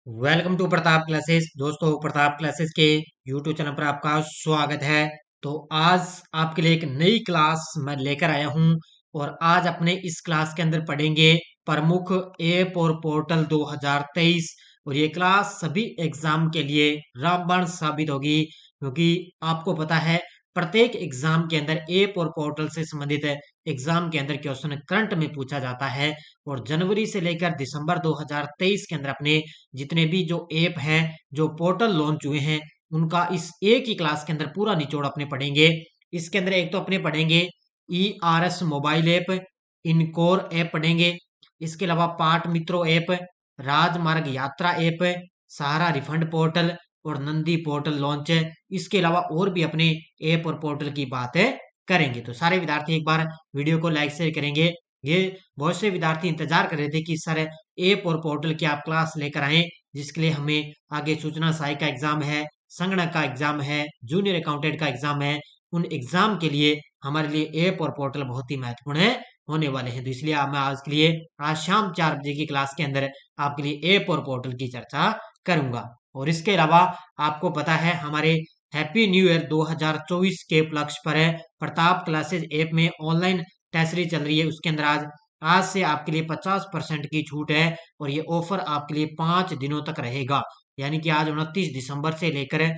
Welcome to Pratap classes. दोस्तों, Pratap classes के YouTube channel पर आपका स्वागत है। तो आज आपके लिए एक नई क्लास मैं लेकर आया हूं और आज अपने इस क्लास के अंदर पढ़ेंगे प्रमुख ऐप और पोर्टल 2023। और ये क्लास सभी एग्जाम के लिए रामबाण साबित होगी, क्योंकि आपको पता है प्रत्येक एग्जाम के अंदर ऐप और पोर्टल से संबंधित एग्जाम के अंदर क्वेश्चन करंट में पूछा जाता है। और जनवरी से लेकर दिसंबर 2023 के अंदर अपने जितने भी जो ऐप हैं, जो पोर्टल लॉन्च हुए हैं, उनका इस एक ही क्लास के अंदर पूरा निचोड़ अपने पढ़ेंगे। इसके अंदर एक तो अपने पढ़ेंगे ERS मोबाइल ऐप, इनकोर ऐप पढ़ेंगे। इसके अलावा पाठ मित्रों ऐप, राजमार्ग यात्रा ऐप, सहारा रिफंड पोर्टल और नंदी पोर्टल लॉन्च है। इसके अलावा और भी अपने ऐप और पोर्टल की बात है करेंगे। तो सारे विद्यार्थी एक बार वीडियो को लाइक शेयर करेंगे। ये बहुत से विद्यार्थी इंतजार कर रहे थे कि सर ऐप और पोर्टल की आप क्लास लेकर आए, जिसके लिए हमें आगे सूचना सहायक का एग्जाम है, संगणक का एग्जाम है, जूनियर अकाउंटेंट का एग्जाम है। उन एग्जाम के लिए हमारे लिए ऐप और पोर्टल बहुत ही महत्वपूर्ण है होने वाले हैं। तो इसलिए मैं आज के लिए आज शाम 4 बजे की क्लास के अंदर आपके लिए ऐप और पोर्टल की चर्चा करूंगा। और इसके अलावा आपको पता है हमारे हैप्पी न्यू ईयर 2024 के उपलक्ष्य पर है प्रताप क्लासेज ऐप में ऑनलाइन टेस्ट सीरीज चल रही है। उसके अंदर आज आज से आपके लिए 50% की छूट है और ये ऑफर आपके लिए 5 दिनों तक रहेगा। यानी कि आज 29 दिसंबर से लेकर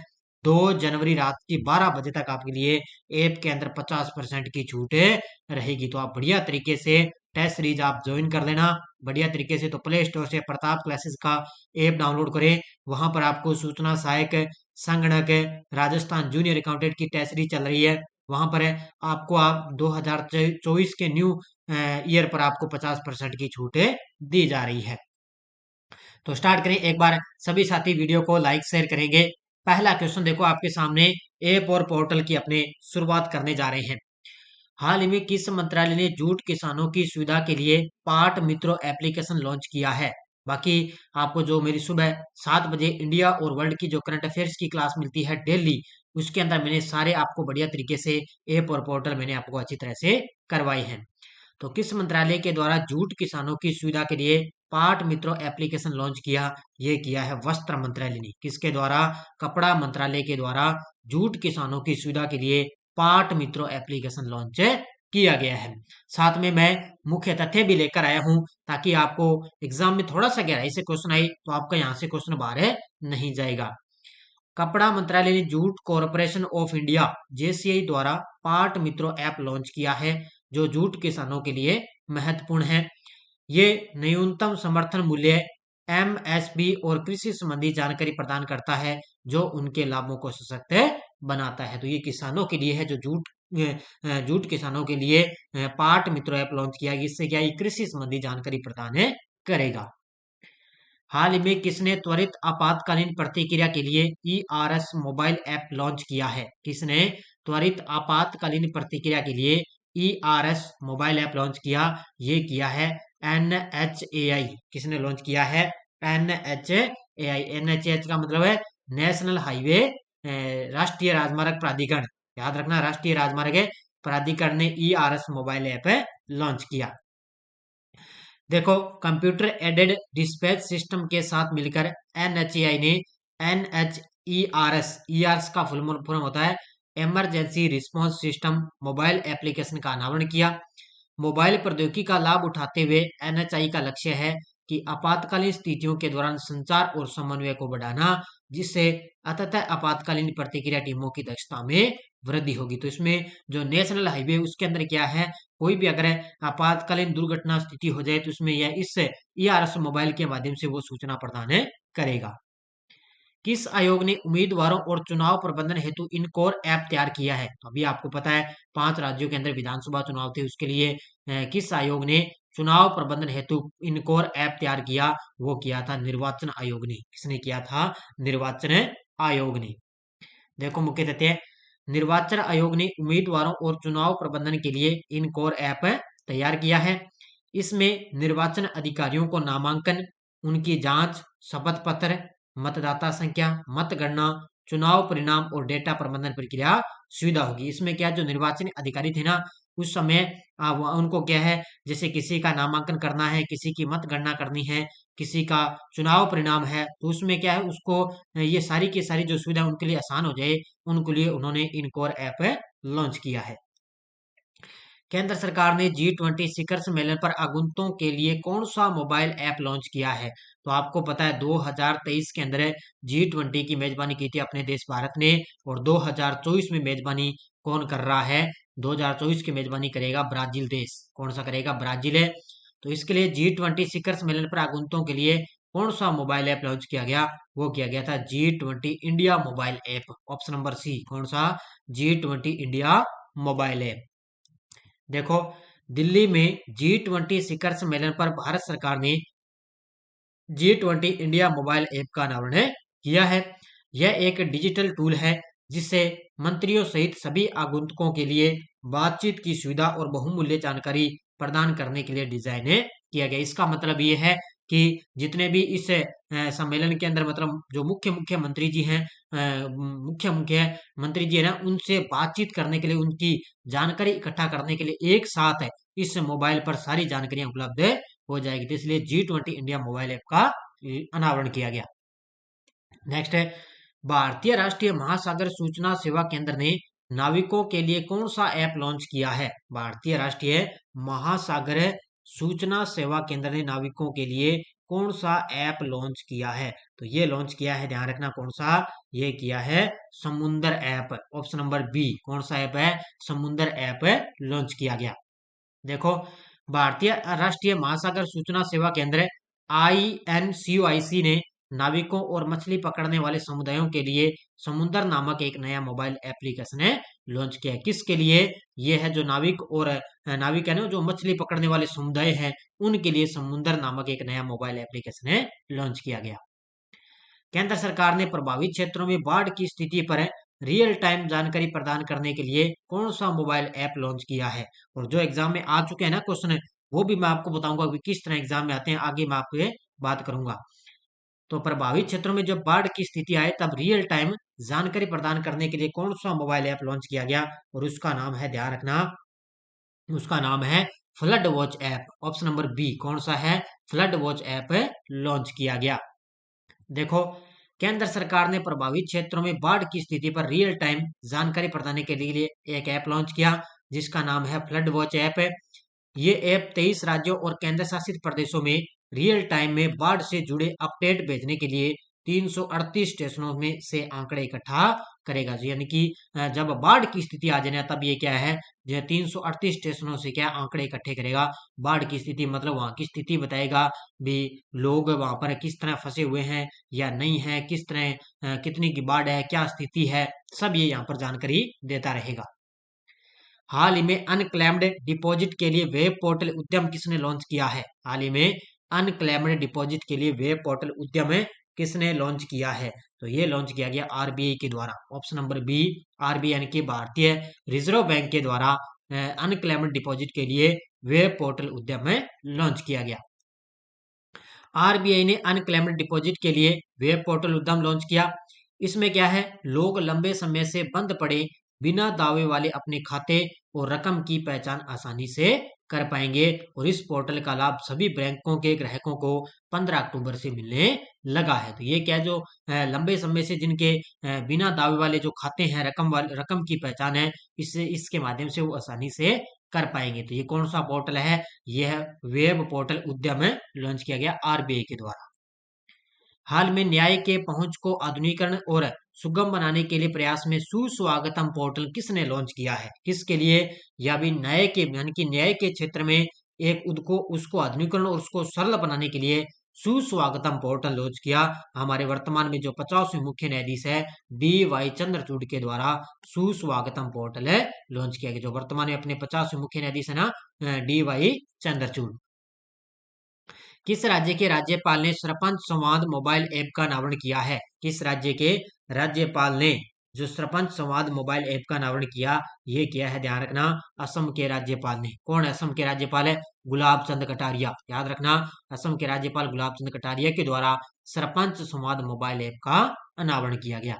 2 जनवरी रात की 12 बजे तक आपके लिए ऐप के अंदर 50% की छूट रहेगी। तो आप बढ़िया तरीके से टेस्ट सीरीज आप ज्वाइन कर लेना बढ़िया तरीके से। तो प्ले स्टोर से प्रताप क्लासेस का ऐप डाउनलोड करें। वहां पर आपको सूचना सहायक, संगणक, राजस्थान जूनियर अकाउंटेंट की टेस्ट सीरीज चल रही है। वहां पर आपको आप 2024 के न्यू ईयर पर आपको 50% की छूट दी जा रही है। तो स्टार्ट करें एक बार। सभी साथी वीडियो को लाइक शेयर करेंगे। पहला क्वेश्चन देखो आपके सामने, ऐप और पोर्टल की अपने शुरुआत करने जा रहे हैं। हाल ही में किस मंत्रालय ने जूट किसानों की सुविधा के लिए पाट मित्रों एप्लीकेशन लॉन्च किया है? बाकी आपको जो मेरी सुबह 7 बजे इंडिया और वर्ल्ड की जो करंट अफेयर्स की क्लास मिलती है डेली, उसके अंदर मैंने सारे आपको बढ़िया तरीके से ऐप और पोर्टल मैंने आपको अच्छी तरह से करवाई है। तो किस मंत्रालय के द्वारा जूट किसानों की सुविधा के लिए पाट मित्रों एप्लीकेशन लॉन्च किया? ये किया है वस्त्र मंत्रालय ने। किसके द्वारा? कपड़ा मंत्रालय के द्वारा जूट किसानों की सुविधा के लिए पाट मित्रों एप्लीकेशन लॉन्च किया गया है। साथ में मैं मुख्य तथ्य भी लेकर आया हूं, ताकि आपको एग्जाम में थोड़ा सा गहराई से क्वेश्चन आए तो आपका यहाँ से क्वेश्चन बाहर नहीं जाएगा। कपड़ा मंत्रालय ने jute corporation of India JCI द्वारा पाट मित्रों ऐप लॉन्च किया है, जो जूट किसानों के लिए महत्वपूर्ण है। ये न्यूनतम समर्थन मूल्य MSP और कृषि संबंधी जानकारी प्रदान करता है, जो उनके लाभों को सशक्त बनाता है। तो ये किसानों के लिए है, जो जूट किसानों के लिए पाट मित्रों ऐप लॉन्च किया। इससे क्या, ये कृषि संबंधी जानकारी प्रदान करेगा। हाल ही में किसने त्वरित आपातकालीन प्रतिक्रिया के लिए ERS मोबाइल ऐप लॉन्च किया है? किसने त्वरित आपातकालीन प्रतिक्रिया के लिए ERS मोबाइल ऐप लॉन्च किया? ये किया है NHAI। किसने लॉन्च किया है? NHAI। NHAI का मतलब है नेशनल हाईवे राष्ट्रीय राजमार्ग प्राधिकरण। याद रखना, राष्ट्रीय राजमार्ग प्राधिकरण ने ERS मोबाइल ऐप लॉन्च किया। देखो, कंप्यूटर एडेड डिस्पैच सिस्टम के साथ मिलकर NHAI ने ERS का फुल फॉर्म होता है emergency response system mobile application का अनावरण किया। मोबाइल प्रौद्योगिकी का लाभ उठाते हुए NHAI का लक्ष्य है कि आपातकालीन स्थितियों के दौरान संचार और समन्वय को बढ़ाना, जिससे अंततः आपातकालीन प्रतिक्रिया टीमों की दक्षता में वृद्धि होगी। तो इसमें जो नेशनल हाईवे उसके अंदर क्या है, कोई भी अगर आपातकालीन दुर्घटना स्थिति हो जाए तो उसमें यह इस ERS मोबाइल के माध्यम से वो सूचना प्रदान करेगा। किस आयोग ने उम्मीदवारों और चुनाव प्रबंधन हेतु इनकोर ऐप तैयार किया है? तो अभी आपको पता है 5 राज्यों के अंदर विधानसभा चुनाव थे, उसके लिए किस आयोग ने चुनाव प्रबंधन हेतु इनकोर ऐप तैयार किया? वो किया था निर्वाचन आयोग ने। किसने किया था? निर्वाचन आयोग ने। देखो मुख्य तथ्य, निर्वाचन आयोग ने उम्मीदवारों और चुनाव प्रबंधन के लिए इनकोर ऐप तैयार किया है। इसमें निर्वाचन अधिकारियों को नामांकन, उनकी जांच, शपथ पत्र, मतदाता संख्या, मतगणना, चुनाव परिणाम और डेटा प्रबंधन प्रक्रिया सुविधा होगी। इसमें क्या, जो निर्वाचन अधिकारी थे ना, उस समय उनको क्या है, जैसे किसी का नामांकन करना है, किसी की मतगणना करनी है, किसी का चुनाव परिणाम है, तो उसमें क्या है उसको ये सारी की सारी जो सुविधा उनके लिए आसान हो जाए, उनके लिए उन्होंने इनकोर ऐप लॉन्च किया है। केंद्र सरकार ने G20 शिखर सम्मेलन पर आगंतुकों के लिए कौन सा मोबाइल ऐप लॉन्च किया है? तो आपको पता है 2023 के अंदर G20 की मेजबानी की थी अपने देश भारत ने, और 2024 में मेजबानी कौन कर रहा है? 2024 की मेजबानी करेगा ब्राजील देश। कौन सा करेगा? ब्राजील है। तो इसके लिए G20 शिखर सम्मेलन पर आगंतुकों के लिए कौन सा मोबाइल ऐप लॉन्च किया गया? वो किया गया था G20 India mobile app. Option number C. कौन सा? G20 India mobile app. देखो, दिल्ली में G20 शिखर सम्मेलन पर भारत सरकार ने G20 इंडिया मोबाइल ऐप का अनावरण किया है। यह एक डिजिटल टूल है जिससे मंत्रियों सहित सभी आगंतुकों के लिए बातचीत की सुविधा और बहुमूल्य जानकारी प्रदान करने के लिए डिजाइन किया गया। इसका मतलब ये है कि जितने भी इस सम्मेलन के अंदर मतलब जो मुख्य मुख्य मंत्री जी हैं, मुख्य मुख्य मंत्री जी है ना, उनसे बातचीत करने के लिए, उनकी जानकारी इकट्ठा करने के लिए एक साथ इस मोबाइल पर सारी जानकारियां उपलब्ध हो जाएगी। तो इसलिए G20 इंडिया मोबाइल ऐप का अनावरण किया गया। नेक्स्ट है, भारतीय राष्ट्रीय महासागर सूचना सेवा केंद्र ने नाविकों के लिए कौन सा ऐप लॉन्च किया है? भारतीय राष्ट्रीय महासागर सूचना सेवा केंद्र ने नाविकों के लिए कौन सा ऐप लॉन्च किया है? तो ये लॉन्च किया है, ध्यान रखना कौन सा, ये किया है समुंदर ऐप। Option number B. कौन सा ऐप है? समुंदर ऐप लॉन्च किया गया। देखो, भारतीय राष्ट्रीय महासागर सूचना सेवा केंद्र INCOIC ने नाविकों और मछली पकड़ने वाले समुदायों के लिए समुंदर नामक एक नया मोबाइल एप्लीकेशन लॉन्च किया है। किसके लिए? ये है जो नाविक और नाविक है ना, जो मछली पकड़ने वाले समुदाय हैं, उनके लिए समुंदर नामक एक नया मोबाइल एप्लीकेशन लॉन्च किया गया। केंद्र सरकार ने प्रभावित क्षेत्रों में बाढ़ की स्थिति पर रियल टाइम जानकारी प्रदान करने के लिए कौन सा मोबाइल ऐप लॉन्च किया है? और जो एग्जाम में आ चुके हैं ना क्वेश्चन, वो भी मैं आपको बताऊंगा कि किस तरह एग्जाम में आते हैं, आगे मैं आपको ये बात करूंगा। तो प्रभावित क्षेत्रों में जब बाढ़ की स्थिति आए तब रियल टाइम जानकारी प्रदान करने के लिए कौन सा मोबाइल ऐप लॉन्च किया गया? और उसका नाम है, ध्यान रखना, उसका नाम है flood watch app. Option number B. कौन सा है? फ्लड वॉच ऐप लॉन्च किया गया। देखो, केंद्र सरकार ने प्रभावित क्षेत्रों में बाढ़ की स्थिति पर रियल टाइम जानकारी प्रदान के लिए एक ऐप लॉन्च किया जिसका नाम है फ्लड वॉच ऐप। ये ऐप 23 राज्यों और केंद्र शासित प्रदेशों में रियल टाइम में बाढ़ से जुड़े अपडेट भेजने के लिए 338 स्टेशनों में से आंकड़े इकट्ठा करेगा। यानी कि जब बाढ़ की स्थिति आ जाए तब ये क्या है, जो 338 स्टेशनों से क्या आंकड़े इकट्ठे करेगा। बाढ़ की स्थिति मतलब वहां की स्थिति बताएगा भी, लोग वहां पर किस तरह फंसे हुए हैं या नहीं है, किस तरह कितनी की बाढ़ है, क्या स्थिति है, सब ये यहाँ पर जानकारी देता रहेगा। हाल ही में अनक्लेम्ड डिपॉजिट के लिए वेब पोर्टल उद्यम किसने लॉन्च किया है? हाल ही में अनक्लेम्ड डिपॉजिट के लिए वेब पोर्टल उद्यम किसने लॉन्च किया है? तो ये लॉन्च किया गया RBI के द्वारा। Option number B. RBI यानी कि भारतीय रिजर्व बैंक के द्वारा अनक्लेम्ड डिपॉजिट के लिए वेब पोर्टल उद्यम लॉन्च किया गया। RBI ने अनक्लेम्ड डिपॉजिट के लिए वेब पोर्टल उद्यम लॉन्च किया। इसमें क्या है, लोग लंबे समय से बंद पड़े बिना दावे वाले अपने खाते और रकम की पहचान आसानी से कर पाएंगे, और इस पोर्टल का लाभ सभी बैंकों के ग्राहकों को 15 अक्टूबर से मिलने लगा है। तो ये क्या, जो लंबे समय से जिनके बिना दावे वाले जो खाते हैं, रकम की पहचान है, इसके माध्यम से वो आसानी से कर पाएंगे। तो ये कौन सा पोर्टल है? यह वेब पोर्टल उद्यम लॉन्च किया गया RBI के द्वारा। हाल में न्याय के पहुंच को आधुनिकीकरण और सुगम बनाने के लिए प्रयास में सुस्वागतम पोर्टल किसने लॉन्च किया है? किसके लिए? या भी न्याय के, यानी कि न्याय के क्षेत्र में एक उसको आधुनिकीकरण और उसको सरल बनाने के लिए सुस्वागतम पोर्टल लॉन्च किया। हमारे वर्तमान में जो 50वें मुख्य न्यायाधीश है DY चंद्रचूड़ के द्वारा सुस्वागतम पोर्टल लॉन्च किया गया। जो वर्तमान में अपने 50वें मुख्य न्यायाधीश है ना, DY चंद्रचूड़। किस राज्य के राज्यपाल ने सरपंच संवाद मोबाइल ऐप का अनावरण किया है? किस राज्य के राज्यपाल ने जो सरपंच संवाद मोबाइल ऐप का अनावरण किया? ये किया है, ध्यान रखना, असम के राज्यपाल ने। कौन है असम के राज्यपाल? है गुलाब चंद कटारिया। याद रखना, असम के राज्यपाल गुलाब चंद कटारिया के द्वारा सरपंच संवाद मोबाइल ऐप का अनावरण किया गया।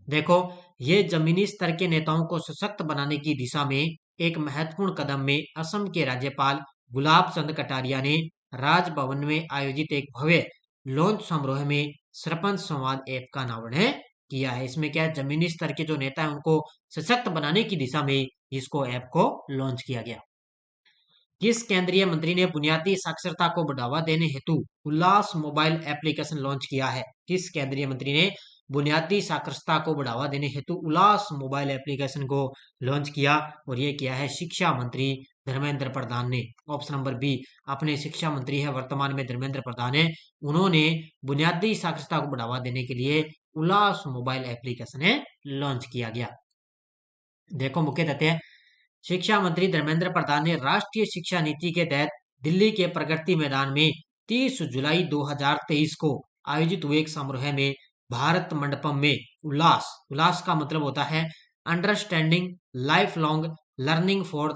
देखो, ये जमीनी स्तर के नेताओं को सशक्त बनाने की दिशा में एक महत्वपूर्ण कदम में असम के राज्यपाल गुलाब चंद कटारिया ने राजभवन में आयोजित एक भव्य लॉन्च समारोह में सरपंच संवाद ऐप का अनावरण किया है। इसमें क्या है, जमीनी स्तर के जो नेता हैं उनको सशक्त बनाने की दिशा में इसको ऐप को लॉन्च किया गया। किस केंद्रीय मंत्री ने बुनियादी साक्षरता को बढ़ावा देने हेतु उल्लास मोबाइल एप्लीकेशन लॉन्च किया है? किस केंद्रीय मंत्री ने बुनियादी साक्षरता को बढ़ावा देने हेतु उल्लास मोबाइल एप्लीकेशन को लॉन्च किया? और ये किया है शिक्षा मंत्री धर्मेंद्र प्रधान ने। ऑप्शन नंबर बी, अपने शिक्षा मंत्री है वर्तमान में धर्मेंद्र प्रधान है, उन्होंने बुनियादी साक्षरता को बढ़ावा देने के लिए उल्लास मोबाइल एप्लीकेशन लॉन्च किया गया। देखो मुख्य तथ्य, शिक्षा मंत्री धर्मेंद्र प्रधान ने राष्ट्रीय शिक्षा नीति के तहत दिल्ली के प्रगति मैदान में 30 जुलाई 2023 को आयोजित हुए एक समारोह में भारत मंडपम में उल्लास उल्लास का मतलब होता है understanding life long learning for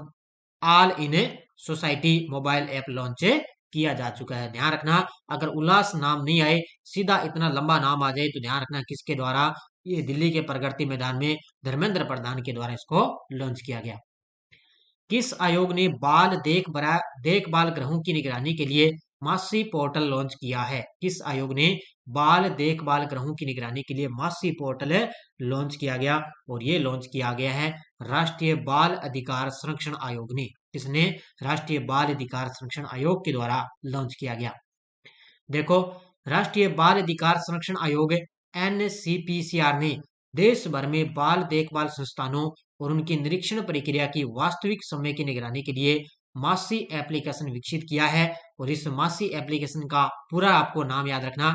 all in a society mobile app launch किया जा चुका है। ध्यान रखना, अगर उल्लास नाम नहीं आए, सीधा इतना लंबा नाम आ जाए तो ध्यान रखना किसके द्वारा, ये दिल्ली के प्रगति मैदान में धर्मेंद्र प्रधान के द्वारा इसको लॉन्च किया गया। किस आयोग ने बाल देखभाल गृहों की निगरानी के लिए मासी पोर्टल लॉन्च किया है? किस आयोग ने बाल देखभाल गृहों की निगरानी के लिए मासी पोर्टल लॉन्च किया गया? और ये लॉन्च किया गया है राष्ट्रीय बाल अधिकार संरक्षण आयोग ने। किसने? राष्ट्रीय बाल अधिकार संरक्षण आयोग के द्वारा लॉन्च किया गया। देखो, राष्ट्रीय बाल अधिकार संरक्षण आयोग NCPCR ने देश भर में बाल देखभाल संस्थानों और उनकी निरीक्षण प्रक्रिया की वास्तविक समय की निगरानी के लिए मासी एप्लीकेशन विकसित किया है। और इस मासी एप्लीकेशन का पूरा आपको नाम याद रखना,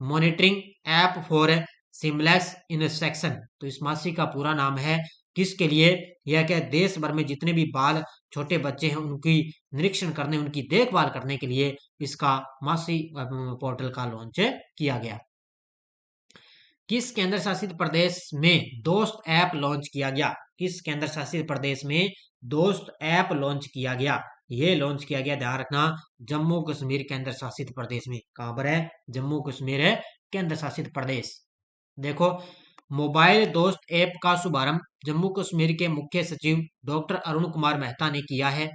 मॉनिटरिंग ऐप फॉर सिमलेस इंसेक्शन। तो इस मासी का पूरा नाम है किसके लिए? यह क्या, देश भर में जितने भी बाल छोटे बच्चे हैं उनकी निरीक्षण करने, उनकी देखभाल करने के लिए इसका मासी पोर्टल का लॉन्च किया गया। किस केंद्र शासित प्रदेश में दोस्त ऐप लॉन्च किया गया? किस केंद्र शासित प्रदेश में दोस्त ऐप लॉन्च किया गया? ये लॉन्च किया गया, ध्यान रखना, जम्मू कश्मीर केंद्र शासित प्रदेश में। कहां पर है? जम्मू कश्मीर है केंद्र शासित प्रदेश। देखो, मोबाइल दोस्त ऐप का शुभारंभ जम्मू कश्मीर के मुख्य सचिव डॉक्टर अरुण कुमार मेहता ने किया है।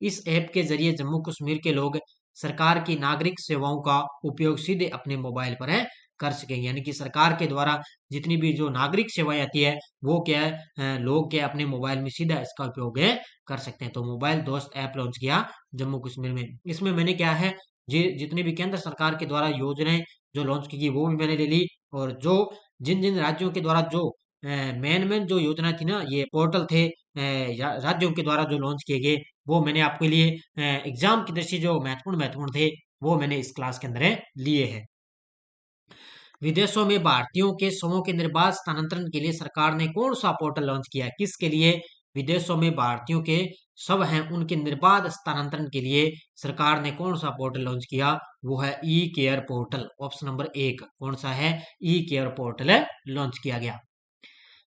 इस ऐप के जरिए जम्मू कश्मीर के लोग सरकार की नागरिक सेवाओं का उपयोग सीधे अपने मोबाइल पर कर सकेंगे। यानी कि सरकार के द्वारा जितनी भी जो नागरिक सेवाएं आती है वो क्या है, लोग क्या अपने मोबाइल में सीधा इसका उपयोग कर सकते हैं। तो मोबाइल दोस्त ऐप लॉन्च किया जम्मू कश्मीर में। इसमें मैंने क्या है, जितनी भी केंद्र सरकार के द्वारा योजनाएं जो लॉन्च की गई वो भी मैंने ले ली, और जो जिन जिन राज्यों के द्वारा जो मेन जो योजना थी ना, ये पोर्टल थे राज्यों के द्वारा जो लॉन्च किए गए, वो मैंने आपके लिए एग्जाम की दृष्टि जो महत्वपूर्ण थे वो मैंने इस क्लास के अंदर लिए हैं। विदेशों में भारतीयों के शवों के निर्बाध स्थानांतरण के लिए सरकार ने कौन सा पोर्टल लॉन्च किया है? किसके लिए? विदेशों में भारतीयों के शव हैं उनके निर्बाध स्थानांतरण के लिए सरकार ने कौन सा पोर्टल लॉन्च किया? वो है ई केयर पोर्टल। ऑप्शन नंबर 1 कौन सा है? ई केयर पोर्टल लॉन्च किया गया।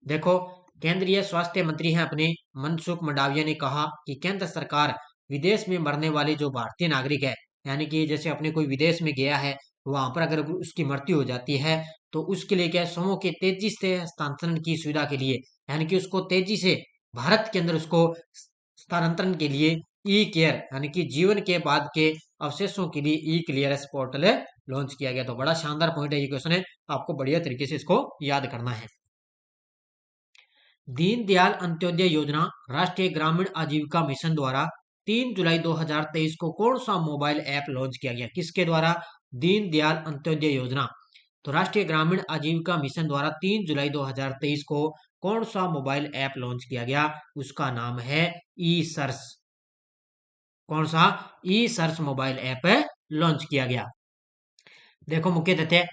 देखो, केंद्रीय स्वास्थ्य मंत्री हैं अपने मनसुख मंडाविया ने कहा कि केंद्र सरकार विदेश में मरने वाले जो भारतीय नागरिक है, यानी कि जैसे अपने कोई विदेश में गया है, वहां पर अगर उसकी मृत्यु हो जाती है तो उसके लिए क्या, शवों के तेजी से हस्तांतरण की सुविधा के लिए, यानी कि उसको तेजी से भारत के अंदर उसको स्थानांतरण के लिए ई केयर यानी कि जीवन के बाद के अवशेषों के लिए ई क्लियरेंस पोर्टल लॉन्च किया गया। तो बड़ा शानदार पॉइंट है, ये क्वेश्चन है, आपको बढ़िया तरीके से इसको याद करना है। दीनदयाल अंत्योदय योजना राष्ट्रीय ग्रामीण आजीविका मिशन द्वारा 3 जुलाई 2023 को कौन सा मोबाइल ऐप लॉन्च किया गया? किसके द्वारा? दीनदयाल अंत्योदय योजना। तो राष्ट्रीय ग्रामीण आजीविका मिशन द्वारा 3 जुलाई 2023 को कौन सा मोबाइल ऐप लॉन्च किया गया? उसका नाम है ई सर्च। कौन सा? ई सर्च मोबाइल ऐप लॉन्च किया गया। देखो मुख्य तथ्य,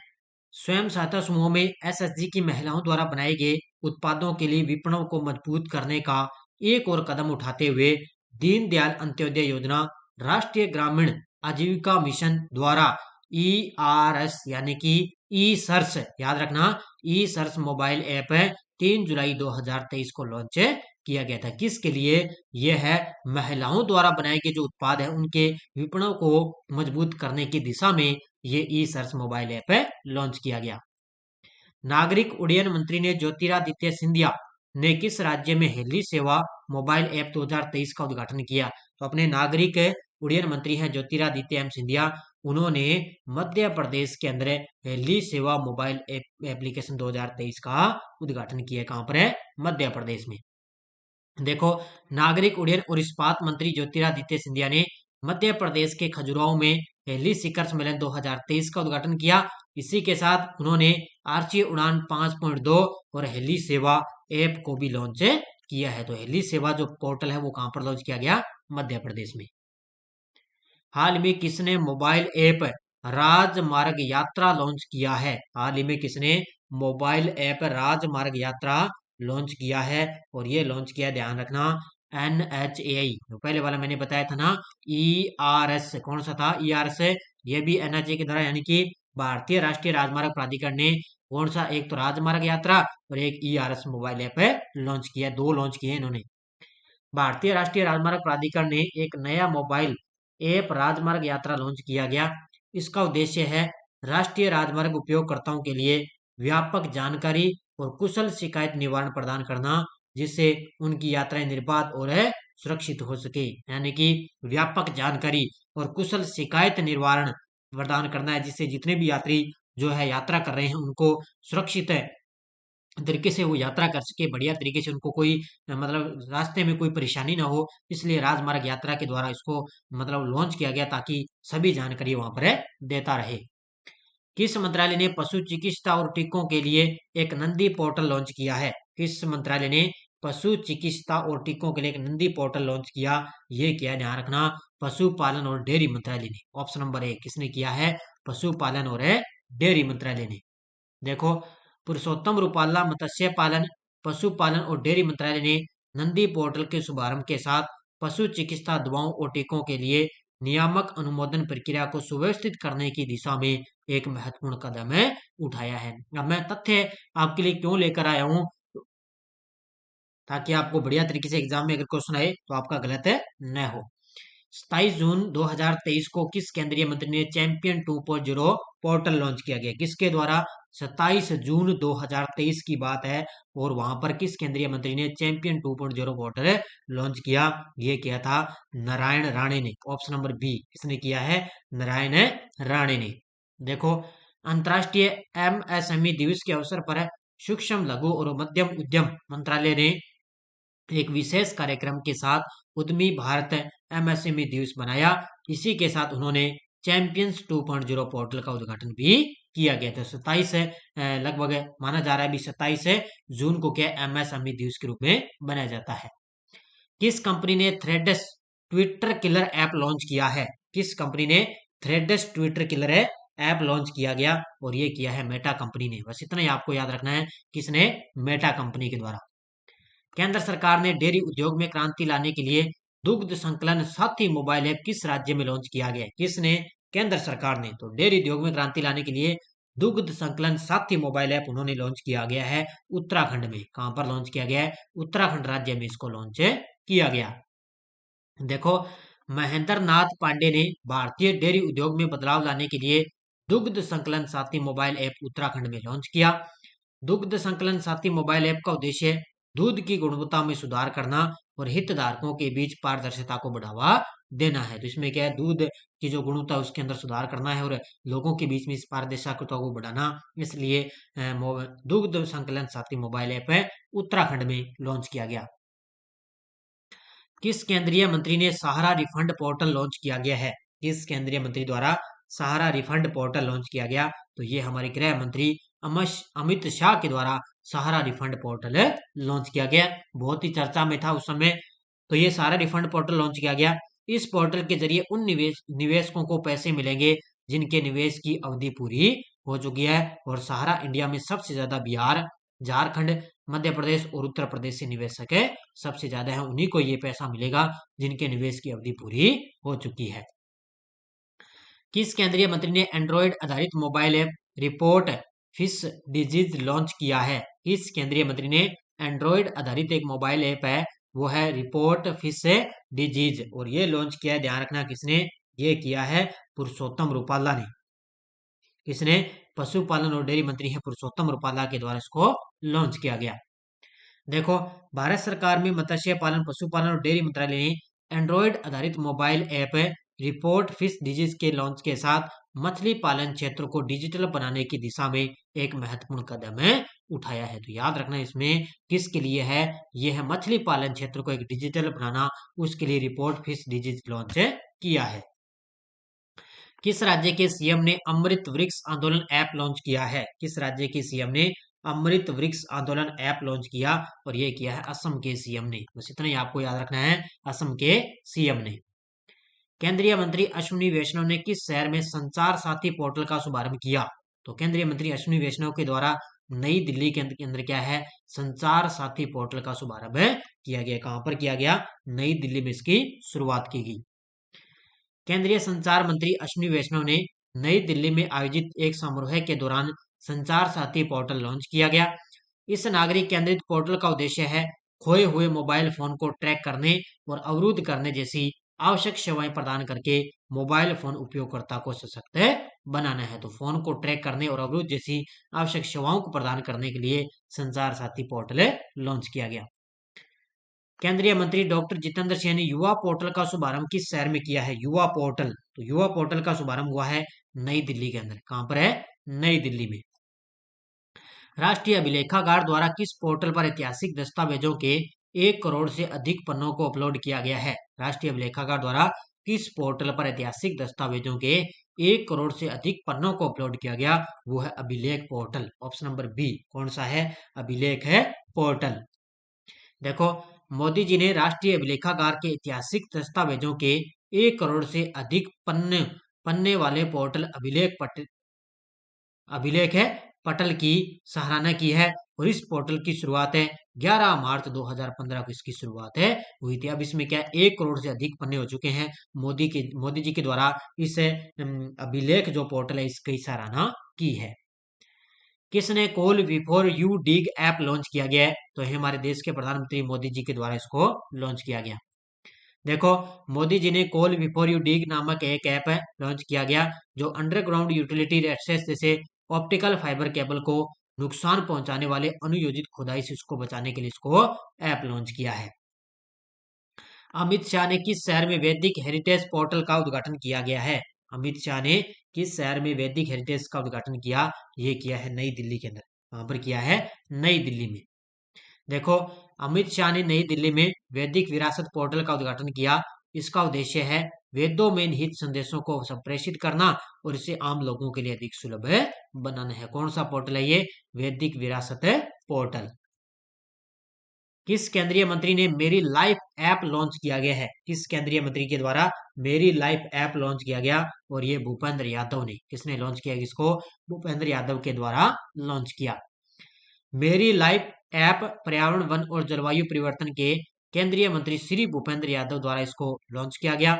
स्वयं सहायता समूह में एसएचजी की महिलाओं द्वारा बनाए गए उत्पादों के लिए विपणन को मजबूत करने का एक और कदम उठाते हुए दीनदयाल अंत्योदय योजना राष्ट्रीय ग्रामीण आजीविका मिशन द्वारा ERS यानी कि ई सर्च, याद रखना, ई सर्च मोबाइल ऐप 3 जुलाई 2023 को लॉन्च किया गया था। किसके लिए? यह है महिलाओं द्वारा बनाए गए जो उत्पाद है उनके विपणन को मजबूत करने की दिशा में ये ई सर्च मोबाइल ऐप लॉन्च किया गया। नागरिक उड्डयन मंत्री ने ज्योतिरादित्य सिंधिया ने किस राज्य में हेली सेवा मोबाइल ऐप 2023 का उद्घाटन किया। तो अपने नागरिक उड्डयन मंत्री हैं ज्योतिरादित्य एम सिंधिया, उन्होंने मध्य प्रदेश के अंदर हेली सेवा मोबाइल एप्लीकेशन 2023 का उद्घाटन किया। कहाँ पर है? मध्य प्रदेश में। देखो, नागरिक उड्डयन और इस्पात मंत्री ज्योतिरादित्य सिंधिया ने मध्य प्रदेश के खजुराहो में हेली शिखर सम्मेलन 2023 का उद्घाटन किया। इसी के साथ उन्होंने आर्ची उड़ान 5.2 और हेली सेवा ऐप को भी लॉन्च किया है। तो हेली सेवा जो पोर्टल है वो कहां पर लॉन्च किया गया? मध्य प्रदेश में। हाल में किसने मोबाइल ऐप राजमार्ग यात्रा लॉन्च किया है? हाल ही में किसने मोबाइल ऐप राजमार्ग यात्रा लॉन्च किया है? और ये लॉन्च किया, ध्यान रखना, NHAI। तो पहले वाला मैंने बताया था ना, ERS। कौन सा था? ERS। ये भी NHAI के द्वारा, यानी कि भारतीय राष्ट्रीय राजमार्ग प्राधिकरण ने कौन सा, एक तो राजमार्ग यात्रा और एक ERS मोबाइल ऐप लॉन्च किया। दो लॉन्च किए इन्होंने। भारतीय राष्ट्रीय राजमार्ग प्राधिकरण ने एक नया मोबाइल ऐप राजमार्ग यात्रा लॉन्च किया गया। इसका उद्देश्य है राष्ट्रीय राजमार्ग उपयोगकर्ताओं के लिए व्यापक जानकारी और कुशल शिकायत निवारण प्रदान करना, जिससे उनकी यात्राएं निर्बाध और सुरक्षित हो सके। यानी कि व्यापक जानकारी और कुशल शिकायत निवारण प्रदान करना है, जिससे जितने भी यात्री जो है यात्रा कर रहे हैं उनको सुरक्षित तरीके से वो यात्रा कर सके, बढ़िया तरीके से, उनको कोई मतलब रास्ते में कोई परेशानी ना हो। इसलिए राजमार्ग यात्रा के द्वारा इसको मतलब लॉन्च किया गया, ताकि सभी जानकारी वहां पर देता रहे। किस मंत्रालय ने पशु चिकित्सा और टीकों के लिए एक नंदी पोर्टल लॉन्च किया है? किस मंत्रालय ने पशु चिकित्सा और टीकों के लिए एक नंदी पोर्टल लॉन्च किया? ये किया है, ध्यान रखना, पशुपालन और डेयरी मंत्रालय ने। ऑप्शन नंबर 1 किसने किया है? पशुपालन और डेयरी मंत्रालय ने। देखो, पुरुषोत्तम रूपाला मत्स्य पालन, पशुपालन और डेयरी मंत्रालय ने नंदी पोर्टल के शुभारंभ के साथ पशु चिकित्सा दवाओं और टीकों के लिए नियामक अनुमोदन प्रक्रिया को सुव्यवस्थित करने की दिशा में एक महत्वपूर्ण कदम उठाया है। अब मैं तथ्य आपके लिए क्यों लेकर आया हूं, ताकि आपको बढ़िया तरीके से एग्जाम में अगर क्वेश्चन आए तो आपका गलत न हो। 27 जून 2023 को किस केंद्रीय मंत्री ने चैंपियन 2.0 पोर्टल लॉन्च किया गया? किसके द्वारा? 27 जून 2023 की बात है, और वहां पर किस केंद्रीय मंत्री ने चैंपियन 2.0 पोर्टल लॉन्च किया? ये किया था नारायण राणे ने। ऑप्शन नंबर बी किसने किया है? नारायण राणे ने। देखो, अंतर्राष्ट्रीय MSME दिवस के अवसर पर सूक्ष्म लघु और मध्यम उद्यम मंत्रालय ने एक विशेष कार्यक्रम के साथ उद्यमी भारत MSME दिवस मनाया। इसी के साथ उन्होंने चैंपियंस 2.0 पोर्टल का उद्घाटन भी किया गया था। 27 लगभग माना जा रहा है, 27 जून को क्या MSME दिवस के रूप में बनाया जाता है। किस कंपनी ने threads Twitter killer app launch किया है? किस कंपनी ने threads Twitter killer app launch किया गया? और ये किया है मेटा कंपनी ने। बस इतना ही आपको याद रखना है, किसने? मेटा कंपनी के द्वारा। केंद्र सरकार ने डेयरी उद्योग में क्रांति लाने के लिए दुग्ध संकलन साथी मोबाइल ऐप किस राज्य में लॉन्च किया गया? किसने? केंद्र सरकार ने। तो डेयरी उद्योग में क्रांति लाने के लिए दुग्ध संकलन साथी मोबाइल ऐप उन्होंने लॉन्च किया गया है उत्तराखंड में। कहां पर लॉन्च किया गया है? उत्तराखंड राज्य में इसको लॉन्च किया गया। देखो, महेंद्र नाथ पांडे ने भारतीय डेयरी उद्योग में बदलाव लाने के लिए दुग्ध संकलन साथी मोबाइल ऐप उत्तराखंड में लॉन्च किया। दुग्ध संकलन साथी मोबाइल ऐप का उद्देश्य दूध की गुणवत्ता में सुधार करना और हितधारकों के बीच पारदर्शिता को बढ़ावा देना है। तो इसमें क्या है? दूध की जो गुणवत्ता है उसके अंदर सुधार करना है और लोगों के बीच में इस पारदर्शिता को बढ़ाना। इसलिए दुग्ध संकलन साथी मोबाइल ऐप है उत्तराखंड में लॉन्च किया गया। किस केंद्रीय मंत्री ने सहारा रिफंड पोर्टल लॉन्च किया गया है? किस केंद्रीय मंत्री द्वारा सहारा रिफंड पोर्टल लॉन्च किया गया? तो ये हमारे गृह मंत्री अमित शाह के द्वारा सहारा रिफंड पोर्टल लॉन्च किया गया। बहुत ही चर्चा में था उस समय। तो ये सहारा रिफंड पोर्टल लॉन्च किया गया। इस पोर्टल के जरिए उन निवेशकों को पैसे मिलेंगे जिनके निवेश की अवधि पूरी हो चुकी है। और सहारा इंडिया में सबसे ज्यादा बिहार, झारखंड, मध्य प्रदेश और उत्तर प्रदेश से निवेशक है सबसे ज्यादा है। उन्हीं को ये पैसा मिलेगा जिनके निवेश की अवधि पूरी हो चुकी है। किस केंद्रीय मंत्री ने एंड्रॉइड आधारित mobile app report fish disease launch किया है? किस केंद्रीय मंत्री ने एंड्रॉइड आधारित एक मोबाइल ऐप है, वो है रिपोर्ट फिश डिजीज, और ये लॉन्च किया है, ध्यान रखना, किसने? ये किया है पुरुषोत्तम रूपाला ने। किसने? पशुपालन और डेयरी मंत्री है पुरुषोत्तम रूपाला के द्वारा इसको लॉन्च किया गया। देखो, भारत सरकार में मत्स्य पालन, पशुपालन और डेयरी मंत्रालय ने एंड्रॉयड आधारित mobile app report fish disease के लॉन्च के साथ मछली पालन क्षेत्र को डिजिटल बनाने की दिशा में एक महत्वपूर्ण कदम है उठाया है। तो याद रखना इसमें किसके लिए है, ये है मछली पालन क्षेत्र को एक डिजिटल बनाना, उसके लिए रिपोर्ट फिश डिजीज लॉन्च किया है। किस राज्य के सीएम ने अमृत वृक्ष आंदोलन ऐप लॉन्च किया है? किस राज्य के सीएम ने अमृत वृक्ष आंदोलन ऐप लॉन्च किया? और ये किया है असम के सीएम ने। बस इतना ही आपको याद रखना है, असम के सीएम ने। केंद्रीय मंत्री अश्विनी वैष्णव ने किस शहर में संचार साथी पोर्टल का शुभारंभ किया? तो केंद्रीय मंत्री अश्विनी वैष्णव के द्वारा नई दिल्ली के अंदर क्या है, संचार साथी पोर्टल का शुभारंभ किया गया। कहां पर किया गया? नई दिल्ली में इसकी शुरुआत की गई। केंद्रीय संचार मंत्री अश्विनी वैष्णव ने नई दिल्ली में आयोजित एक समारोह के दौरान संचार साथी पोर्टल लॉन्च किया गया। इस नागरिक केंद्रित पोर्टल का उद्देश्य है खोए हुए मोबाइल फोन को ट्रैक करने और अवरुद्ध करने जैसी आवश्यक सेवाएं प्रदान करके मोबाइल फोन उपयोगकर्ता को सशक्त बनाना है। तो फोन को ट्रैक करने और अवरुद्ध जैसी आवश्यक सेवाओं को प्रदान करने के लिए संचार साथी पोर्टल लॉन्च किया गया। केंद्रीय मंत्री डॉक्टर जितेंद्र सिंह ने युवा पोर्टल का शुभारंभ किस शहर में किया है? युवा पोर्टल, तो युवा पोर्टल का शुभारंभ हुआ है नई दिल्ली के अंदर। कहां पर है? नई दिल्ली में। राष्ट्रीय अभिलेखागार द्वारा किस पोर्टल पर ऐतिहासिक दस्तावेजों के 1 करोड़ से अधिक पन्नों को अपलोड किया गया है? राष्ट्रीय अभिलेखागार द्वारा किस पोर्टल पर ऐतिहासिक दस्तावेजों के 1 करोड़ से अधिक पन्नों को अपलोड किया गया? वो है अभिलेख पोर्टल। ऑप्शन नंबर बी कौन सा है? अभिलेख है पोर्टल। देखो, मोदी जी ने राष्ट्रीय अभिलेखागार के ऐतिहासिक दस्तावेजों के 1 करोड़ से अधिक पन्ने पन्ने वाले पोर्टल अभिलेख है पटल की सराहना की है। और इस पोर्टल की शुरुआत है 11 मार्च 2015 को इसकी शुरुआत है हुई थी। अब इसमें क्या 1 करोड़ से अधिक पन्ने हो चुके हैं। मोदी जी के द्वारा इस अभिलेख जो पोर्टल है इसकी सराहना की है। किसने call before you dig app launch किया गया है? तो ये हमारे देश के प्रधानमंत्री मोदी जी के द्वारा इसको लॉन्च किया गया। देखो, मोदी जी ने कॉल बिफोर यू डिग नामक एक ऐप है लॉन्च किया गया जो अंडरग्राउंड यूटिलिटी एक्सेस जैसे ऑप्टिकल फाइबर केबल को नुकसान पहुंचाने वाले अनुयोजित खुदाई से उसको बचाने के लिए इसको ऐप लॉन्च किया है। अमित शाह ने किस शहर में वैदिक हेरिटेज पोर्टल का उद्घाटन किया गया है? अमित शाह ने किस शहर में वैदिक हेरिटेज का उद्घाटन किया? ये किया है नई दिल्ली के अंदर। वहां पर किया है नई दिल्ली में। देखो, अमित शाह ने नई दिल्ली में वैदिक विरासत पोर्टल का उद्घाटन किया। इसका उद्देश्य है वेदों में निहित संदेशों को संप्रेषित करना और इसे आम लोगों के लिए अधिक सुलभ बनाना है। कौन सा पोर्टल है ये? वैदिक विरासत पोर्टल। किस केंद्रीय मंत्री ने मेरी लाइफ ऐप लॉन्च किया गया है? किस केंद्रीय मंत्री के द्वारा मेरी लाइफ ऐप लॉन्च किया गया? और ये भूपेंद्र यादव ने। किसने लॉन्च किया? इसको भूपेंद्र यादव के द्वारा लॉन्च किया। मेरी लाइफ ऐप पर्यावरण, वन और जलवायु परिवर्तन के केंद्रीय मंत्री श्री भूपेंद्र यादव द्वारा इसको लॉन्च किया गया।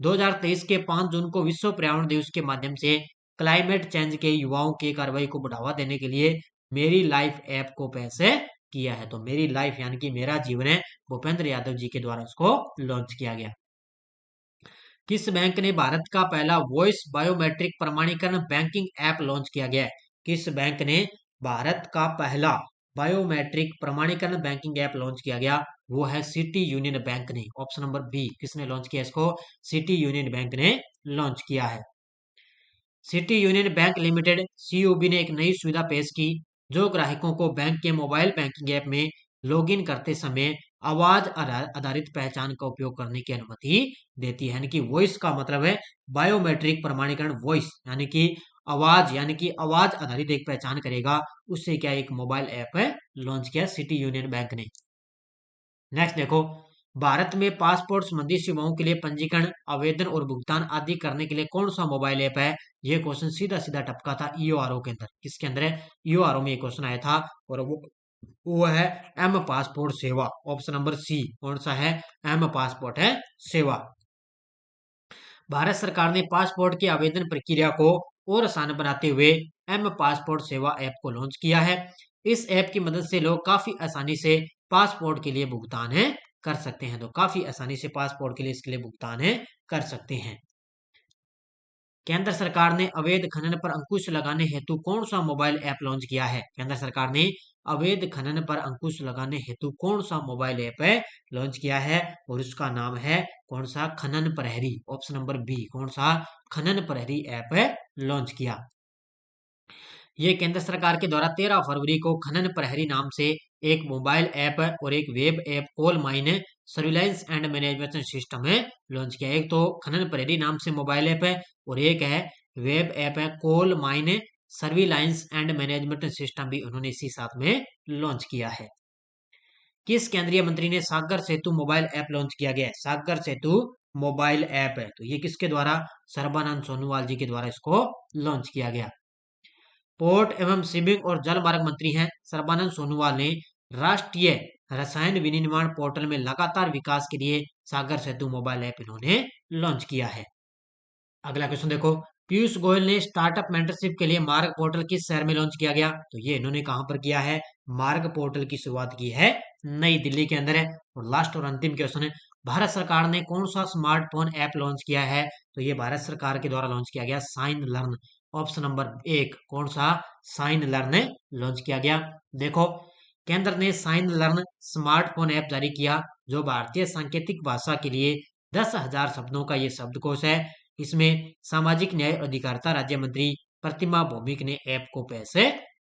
2023 के 5 जून को विश्व पर्यावरण दिवस के माध्यम से क्लाइमेट चेंज के युवाओं की कार्रवाई को बढ़ावा देने के लिए मेरी लाइफ ऐप को पैसे किया है। तो मेरी लाइफ यानी कि मेरा जीवन है, भूपेंद्र यादव जी के द्वारा उसको लॉन्च किया गया। किस बैंक ने भारत का पहला वॉइस बायोमेट्रिक प्रमाणीकरण बैंकिंग ऐप लॉन्च किया गया है? किस बैंक ने भारत का पहला बायोमेट्रिक प्रमाणीकरण बैंकिंग ऐप लॉन्च किया गया? वो है सिटी यूनियन बैंक ने। ऑप्शन नंबर बी किसने लॉन्च किया इसको? सिटी यूनियन बैंक ने लॉन्च किया है। City union bank limited CUB ने एक नई सुविधा पेश की जो ग्राहकों को बैंक के मोबाइल बैंकिंग ऐप में लॉगिन करते समय आवाज आधारित पहचान का उपयोग करने की अनुमति देती है। यानी कि वॉइस का मतलब है बायोमेट्रिक प्रमाणीकरण, वॉइस यानी कि आवाज आधारित एक पहचान करेगा। उससे क्या एक मोबाइल ऐप है लॉन्च किया सिटी यूनियन बैंक ने। नेक्स्ट देखो, भारत में पासपोर्ट संबंधी सेवाओं के लिए पंजीकरण, आवेदन और भुगतान आदि करने के लिए कौन सा मोबाइल ऐप है? ये क्वेश्चन सीधा सीधा टपका था ईओआरओ के अंदर। किसके अंदर है? ईओआरओ में ये क्वेश्चन आया था और वो है एम पासपोर्ट सेवा। ऑप्शन नंबर सी कौन सा है? एम पासपोर्ट है सेवा। भारत सरकार ने पासपोर्ट की आवेदन प्रक्रिया को और आसान बनाते हुए एम पासपोर्ट सेवा ऐप को लॉन्च किया है। इस ऐप की मदद से लोग काफी आसानी से पासपोर्ट के लिए भुगतान कर सकते हैं। तो काफी आसानी से पासपोर्ट के लिए इसके लिए भुगतान कर सकते हैं। केंद्र सरकार ने अवैध खनन पर अंकुश लगाने हेतु कौन सा मोबाइल ऐप लॉन्च किया है? केंद्र सरकार ने अवैध खनन पर अंकुश लगाने हेतु कौन सा मोबाइल ऐप है लॉन्च किया है? और उसका नाम है कौन सा? खनन प्रहरी। ऑप्शन नंबर बी, कौन सा? खनन प्रहरी ऐप है लॉन्च किया। ये केंद्र सरकार के द्वारा 13 फरवरी को खनन प्रहरी नाम से एक मोबाइल ऐप और एक web app coal mine surveillance and management system है लॉन्च किया। एक तो खनन प्रहरी नाम से मोबाइल ऐप है और एक है वेब ऐप है coal mine surveillance and management system, भी उन्होंने इसी साथ में लॉन्च किया है। किस केंद्रीय मंत्री ने सागर सेतु मोबाइल ऐप लॉन्च किया गया है? सागर सेतु मोबाइल ऐप है, तो ये किसके द्वारा? सर्बानंद सोनोवाल जी के द्वारा इसको लॉन्च किया गया। पोर्ट एवं शिपिंग और जलमार्ग मंत्री हैं सर्बानंद सोनोवाल ने राष्ट्रीय रसायन विनिर्माण पोर्टल में लगातार विकास के लिए सागर सेतु मोबाइल ऐप इन्होंने लॉन्च किया है। अगला क्वेश्चन देखो, पीयूष गोयल ने स्टार्टअप मेंटरशिप के लिए मार्ग पोर्टल किस शहर में लॉन्च किया गया? तो ये इन्होंने कहां पर किया है? मार्ग पोर्टल की शुरुआत की है नई दिल्ली के अंदर है। और लास्ट और अंतिम क्वेश्चन है, भारत सरकार ने कौन सा स्मार्टफोन ऐप लॉन्च किया है? तो ये भारत सरकार के द्वारा लॉन्च किया गया साइन लर्न। ऑप्शन नंबर एक, कौन सा? साइन लर्न लॉन्च किया गया। देखो, केंद्र ने साइन लर्न स्मार्टफोन ऐप जारी किया जो भारतीय सांकेतिक भाषा के लिए 10,000 शब्दों का ये शब्दकोश है। इसमें सामाजिक न्याय और अधिकारिता राज्य मंत्री प्रतिमा भौमिक ने ऐप को पेश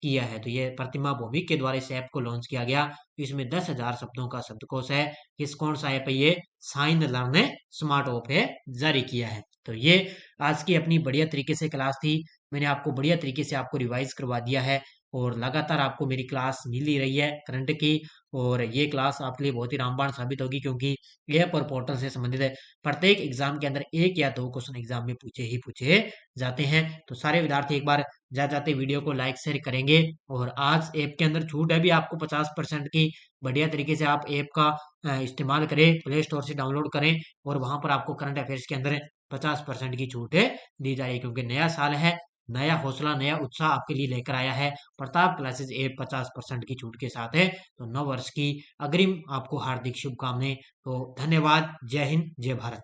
किया है। तो ये प्रतिमा भौमिक के द्वारा इस ऐप को लॉन्च किया गया। इसमें 10,000 शब्दों का शब्दकोश है। किस कौन सा ऐप है ये? साइन लर्न स्मार्ट ऐप है जारी किया है। तो ये आज की अपनी बढ़िया तरीके से क्लास थी। मैंने आपको बढ़िया तरीके से आपको रिवाइज करवा दिया है और लगातार आपको मेरी क्लास मिल ही रही है करंट की। और ये क्लास आपके लिए बहुत ही रामबाण साबित होगी क्योंकि ऐप और पोर्टल से संबंधित है। प्रत्येक एग्जाम के अंदर एक या दो क्वेश्चन एग्जाम में पूछे ही पूछे जाते हैं। तो सारे विद्यार्थी एक बार जाते वीडियो को लाइक शेयर करेंगे। और आज ऐप के अंदर छूट है भी आपको 50% की। बढ़िया तरीके से आप ऐप का इस्तेमाल करें, प्ले स्टोर से डाउनलोड करें और वहां पर आपको करंट अफेयर्स के अंदर 50% की छूट दी जा रही है क्योंकि नया साल है, नया हौसला नया उत्साह आपके लिए लेकर आया है। प्रताप क्लासेस ऐप 50% की छूट के साथ है। तो नव वर्ष की अग्रिम आपको हार्दिक शुभकामनाएं। तो धन्यवाद। जय हिंद, जय भारत।